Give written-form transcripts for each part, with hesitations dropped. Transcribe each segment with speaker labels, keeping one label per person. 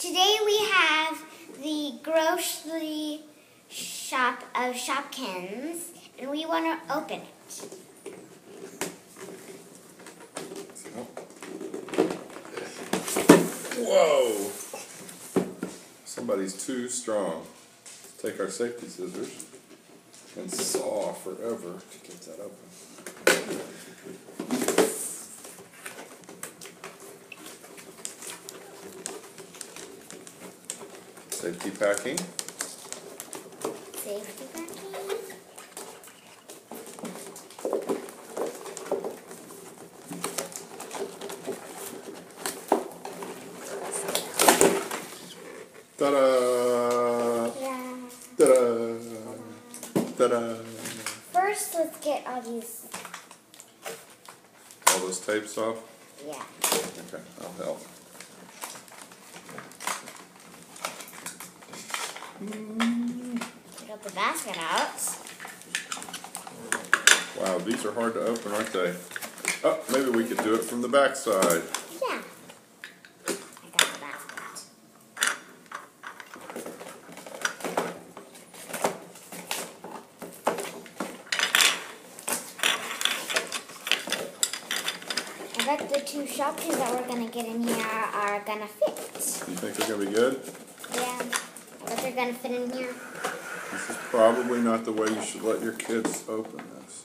Speaker 1: Today we have the grocery shop of Shopkins, and we want to open it.
Speaker 2: Whoa! Somebody's too strong. Let's take our safety scissors and saw forever to get that open. Safety packing.
Speaker 1: Safety packing.
Speaker 2: Ta-da!
Speaker 1: Yeah.
Speaker 2: Ta-da! Ta-da!
Speaker 1: First, let's get all
Speaker 2: those tapes off?
Speaker 1: Yeah.
Speaker 2: Okay, I'll help.
Speaker 1: Get the basket out.
Speaker 2: Wow, these are hard to open, aren't they? Oh, maybe we could do it from the back side.
Speaker 1: Yeah. I got the basket. I bet the two Shopkins that we're going to get in here are going to fit.
Speaker 2: You think they're going to be good?
Speaker 1: Yeah. I bet they're going to fit in here.
Speaker 2: This is probably not the way you should let your kids open this.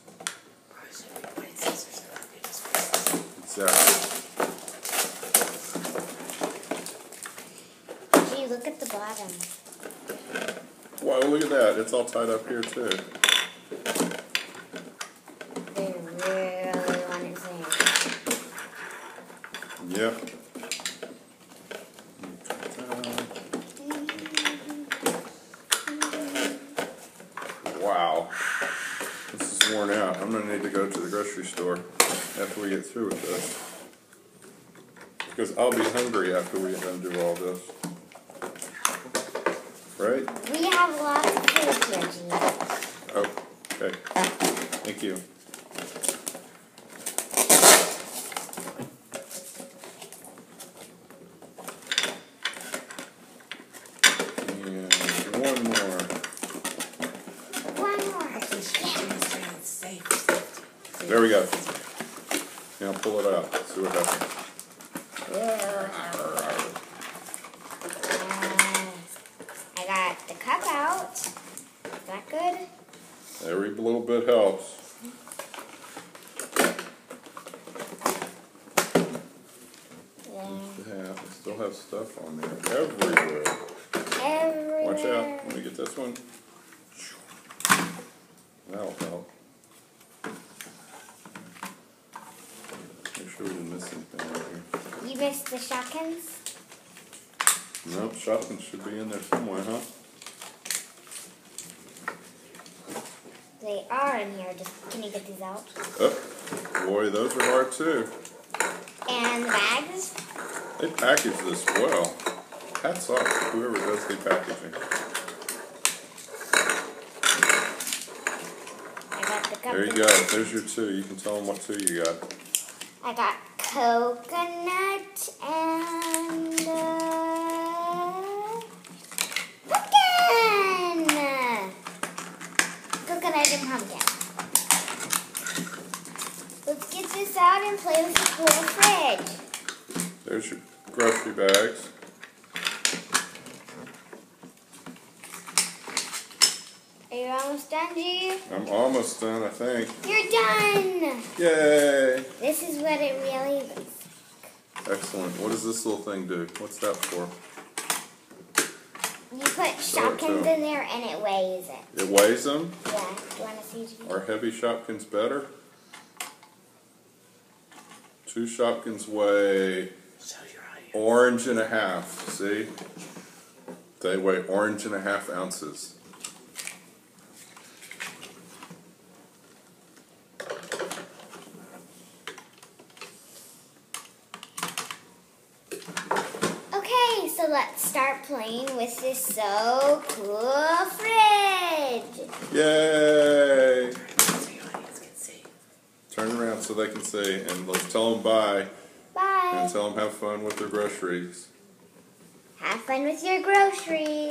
Speaker 2: Exactly.
Speaker 1: Gee, look at the bottom.
Speaker 2: Wow, look at that. It's all tied up here, too.
Speaker 1: They really want it there.
Speaker 2: Yep. Wow. This is worn out. I'm going to need to go to the grocery store after we get through with this. Because I'll be hungry after we get done do all this. Right?
Speaker 1: We have lots of food here, Gene.
Speaker 2: Oh, okay. Thank you. And one more.
Speaker 1: One more.
Speaker 2: There we go. Now pull it out. See what happens.
Speaker 1: I got the cup out. Is that good?
Speaker 2: Every little bit helps. Yeah, we still have stuff on there. Everywhere.
Speaker 1: Everywhere.
Speaker 2: Watch out. Let me get this one. That'll help. Make sure we didn't miss anything right here.
Speaker 1: You missed the Shopkins?
Speaker 2: Nope, Shopkins should be in there somewhere, huh?
Speaker 1: They are in here. Just can you get these out?
Speaker 2: Oh, boy, those are hard too.
Speaker 1: And the bags?
Speaker 2: They package this well. Hats off to whoever does the packaging.
Speaker 1: I got the cup.
Speaker 2: There you go. There's your two. You can tell them what two you got.
Speaker 1: I got coconut and pumpkin. Coconut and pumpkin. Let's get this out and play with the cool fridge.
Speaker 2: There's your grocery bags.
Speaker 1: Are you almost done, G?
Speaker 2: I'm almost done, I think.
Speaker 1: You're done!
Speaker 2: Yay!
Speaker 1: This is what it really looks like.
Speaker 2: Excellent. What does this little thing do? What's that for?
Speaker 1: You put Shopkins in there and it weighs it.
Speaker 2: It weighs them?
Speaker 1: Yeah. Do you want to see, G?
Speaker 2: Are heavy Shopkins better? 2 Shopkins weigh orange and a half. See? They weigh orange and a half ounces.
Speaker 1: Okay, so let's start playing with this so cool fridge.
Speaker 2: Yay!
Speaker 3: So your audience can see.
Speaker 2: Turn around so they can see, and let's tell them bye.
Speaker 1: Bye.
Speaker 2: And tell them have fun with their groceries.
Speaker 1: Have fun with your groceries.